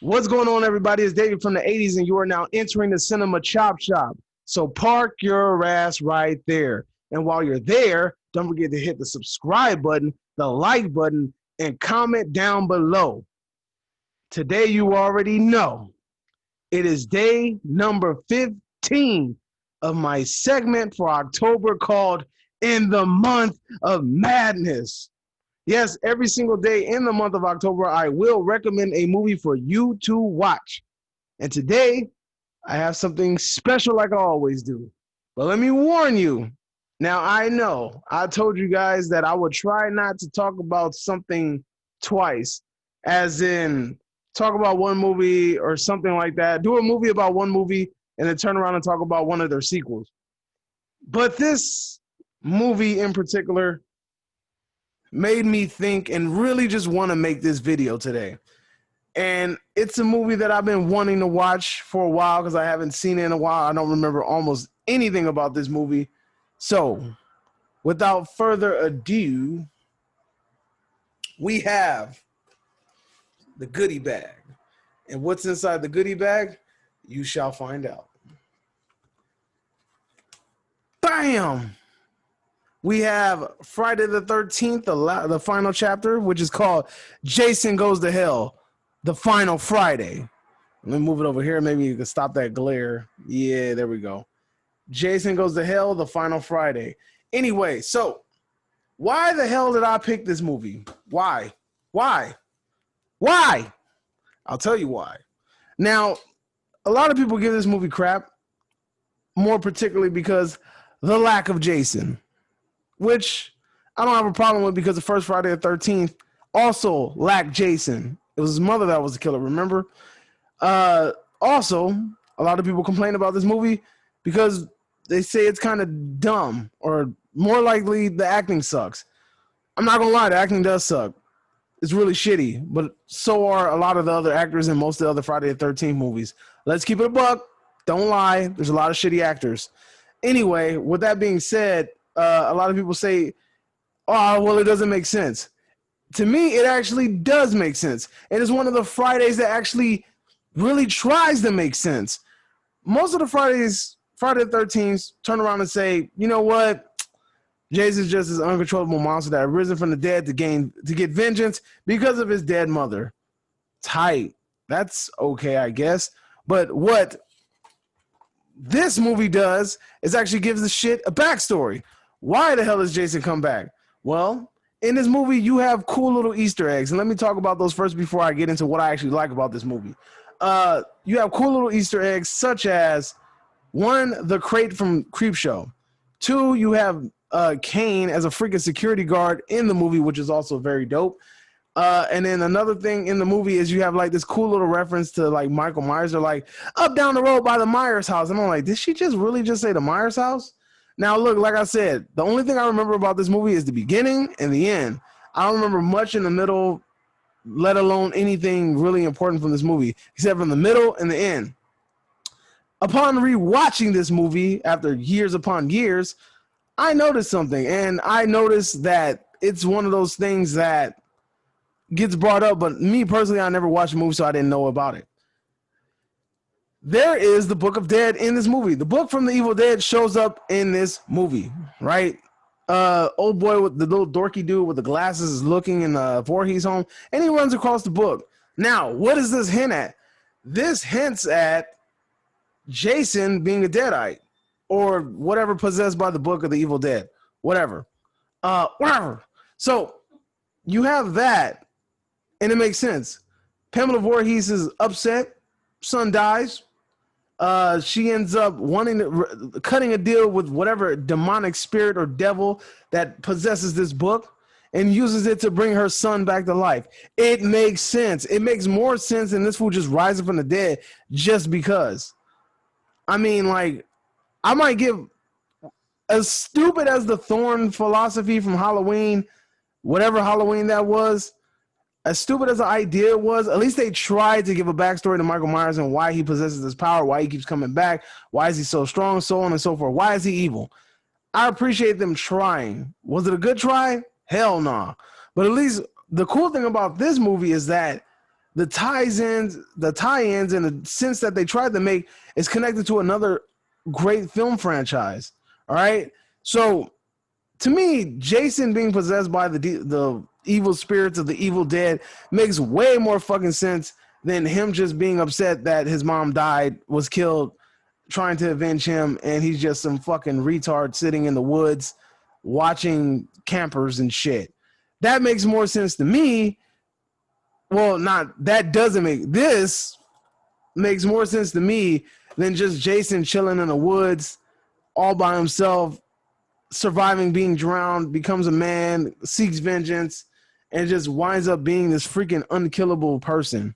What's going on, everybody? It's David from the 80s, and you are now entering the Cinema Chop Shop. So park your ass right there. And while you're there, don't forget to hit the subscribe button, the like button, and comment down below. Today, you already know, it is day number 15 of my segment for October called In the Month of Madness. Yes, every single day in the month of October, I will recommend a movie for you to watch. And today, I have something special like I always do. But let me warn you. Now, I know I told you guys that I would try not to talk about something twice, as in talk about one movie or something like that. Do a movie about one movie and then turn around and talk about one of their sequels. But this movie in particular made me think and really just want to make this video today. And it's a movie that I've been wanting to watch for a while because I haven't seen it in a while. I don't remember almost anything about this movie. So, without further ado, we have the goodie bag. And what's inside the goodie bag? You shall find out. Bam! We have Friday the 13th, the final chapter, which is called Jason Goes to Hell, the final Friday. Let me move it over here. Maybe you can stop that glare. Yeah, there we go. Jason Goes to Hell, the final Friday. Anyway, so why the hell did I pick this movie? Why? I'll tell you why. Now, a lot of people give this movie crap, more particularly because the lack of Jason, which I don't have a problem with because the first Friday the 13th also lacked Jason. It was his mother that was the killer, remember? Also, a lot of people complain about this movie because they say it's kind of dumb, or more likely the acting sucks. I'm not going to lie, the acting does suck. It's really shitty, but so are a lot of the other actors in most of the other Friday the 13th movies. Let's keep it a buck. Don't lie. There's a lot of shitty actors. Anyway, with that being said, a lot of people say, oh, well, it doesn't make sense. To me, it actually does make sense. And it's one of the Fridays that actually really tries to make sense. Most of the Fridays, Friday the 13th, turn around and say, you know what? Jason's just this uncontrollable monster that arisen from the dead to get vengeance because of his dead mother. Tight. That's okay, I guess. But what this movie does is actually gives the shit a backstory. Why the hell does Jason come back? Well, in this movie, you have cool little Easter eggs. And let me talk about those first before I get into what I actually like about this movie. You have cool little Easter eggs, such as, one, the crate from Creepshow. Two, you have Kane as a freaking security guard in the movie, which is also very dope. And then another thing in the movie is you have like this cool little reference to like Michael Myers. They're like, up down the road by the Myers house. And I'm like, did she just really just say the Myers house? Now, look, like I said, the only thing I remember about this movie is the beginning and the end. I don't remember much in the middle, let alone anything really important from this movie, except from the middle and the end. Upon rewatching this movie after years upon years, I noticed something, and I noticed that it's one of those things that gets brought up, but me personally, I never watched the movie, so I didn't know about it. There is the Book of Dead in this movie. The book from the Evil Dead shows up in this movie, right? Old boy with the little dorky dude with the glasses is looking in Voorhees' home, and he runs across the book. Now, what does this hint at? This hints at Jason being a Deadite, or whatever possessed by the Book of the Evil Dead, whatever. So you have that, and it makes sense. Pamela Voorhees is upset. Son dies. She ends up cutting a deal with whatever demonic spirit or devil that possesses this book and uses it to bring her son back to life. It makes sense. It makes more sense than this fool just rising from the dead just because. I mean, like, I might give, as stupid as the Thorn philosophy from Halloween, whatever Halloween that was, as stupid as the idea was, at least they tried to give a backstory to Michael Myers and why he possesses this power, why he keeps coming back, why is he so strong, so on and so forth. Why is he evil? I appreciate them trying. Was it a good try? Hell no. Nah. But at least the cool thing about this movie is that the tie-ins in the sense that they tried to make is connected to another great film franchise. All right. So to me, Jason being possessed by the evil spirits of the evil dead makes way more fucking sense than him just being upset that his mom was killed, trying to avenge him, and he's just some fucking retard sitting in the woods watching campers and shit. That makes more sense to me. Well, this makes more sense to me than just Jason chilling in the woods all by himself, surviving being drowned, becomes a man, seeks vengeance, and just winds up being this freaking unkillable person.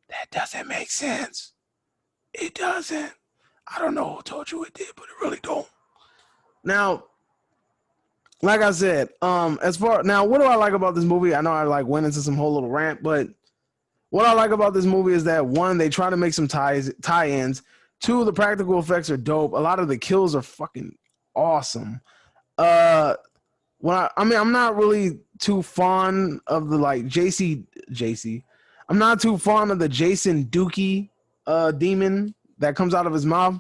That doesn't make sense. It doesn't. I don't know who told you it did, but it really don't. Now, like I said, what do I like about this movie? I know I went into some whole little rant, but what I like about this movie is that, one, they try to make some tie-ins. Two, the practical effects are dope. A lot of the kills are fucking awesome. I'm not really too fond of the JC. I'm not too fond of the Jason Dookie demon that comes out of his mouth.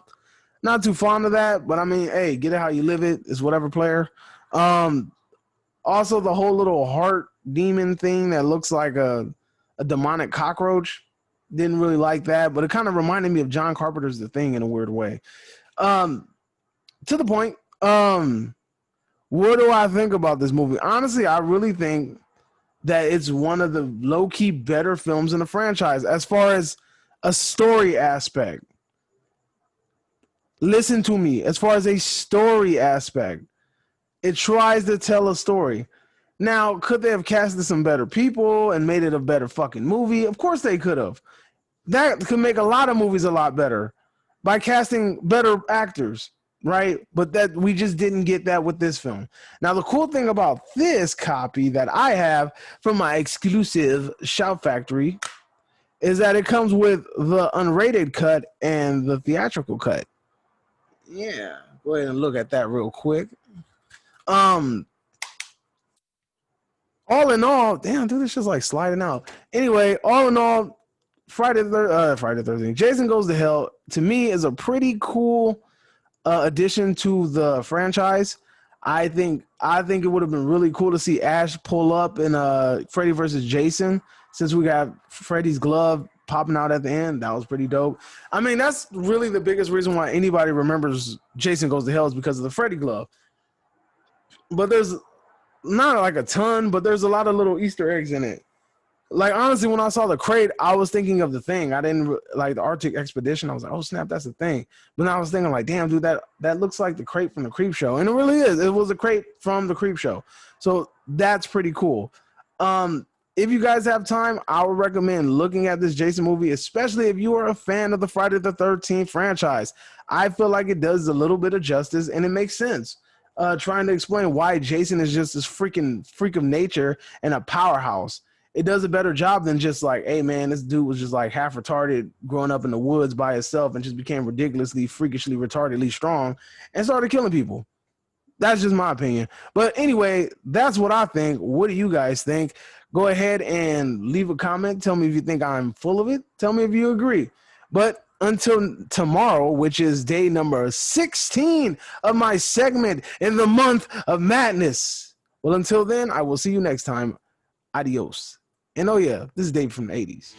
Not too fond of that, but I mean, hey, get it how you live it. It's whatever, player. Also, the whole little heart demon thing that looks like a demonic cockroach. Didn't really like that, but it kind of reminded me of John Carpenter's The Thing in a weird way. To the point, what do I think about this movie? Honestly, I really think that it's one of the low-key better films in the franchise as far as a story aspect. Listen to me. As far as a story aspect, it tries to tell a story. Now, could they have casted some better people and made it a better fucking movie? Of course they could have. That could make a lot of movies a lot better by casting better actors, right? But that we just didn't get that with this film. Now, the cool thing about this copy that I have from my exclusive Shout Factory is that it comes with the unrated cut and the theatrical cut. Yeah, go ahead and look at that real quick. All in all, damn, dude, this just sliding out. Anyway, all in all, Friday the 13th, Jason Goes to Hell, to me, is a pretty cool addition to the franchise. I think it would have been really cool to see Ash pull up in Freddy versus Jason, since we got Freddy's glove popping out at the end. That was pretty dope. I mean, that's really the biggest reason why anybody remembers Jason Goes to Hell is because of the Freddy glove. But there's not a ton, but there's a lot of little Easter eggs in it. Honestly, when I saw the crate, I was thinking of The Thing. I didn't the Arctic Expedition. I was like, oh snap, that's The Thing. But then I was thinking damn, dude, that looks like the crate from the Creep Show. And it really is. It was a crate from the Creep Show. So that's pretty cool. If you guys have time, I would recommend looking at this Jason movie, especially if you are a fan of the Friday the 13th franchise. I feel like it does a little bit of justice and it makes sense. Trying to explain why Jason is just this freaking freak of nature and a powerhouse. It does a better job than just hey man, this dude was just half retarded growing up in the woods by himself and just became ridiculously, freakishly, retardedly strong and started killing people. That's just my opinion. But anyway, that's what I think. What do you guys think? Go ahead and leave a comment. Tell me if you think I'm full of it. Tell me if you agree. But until tomorrow, which is day number 16 of my segment in the month of madness. Well, until then, I will see you next time. Adios. And oh yeah, this is Dave from the 80s.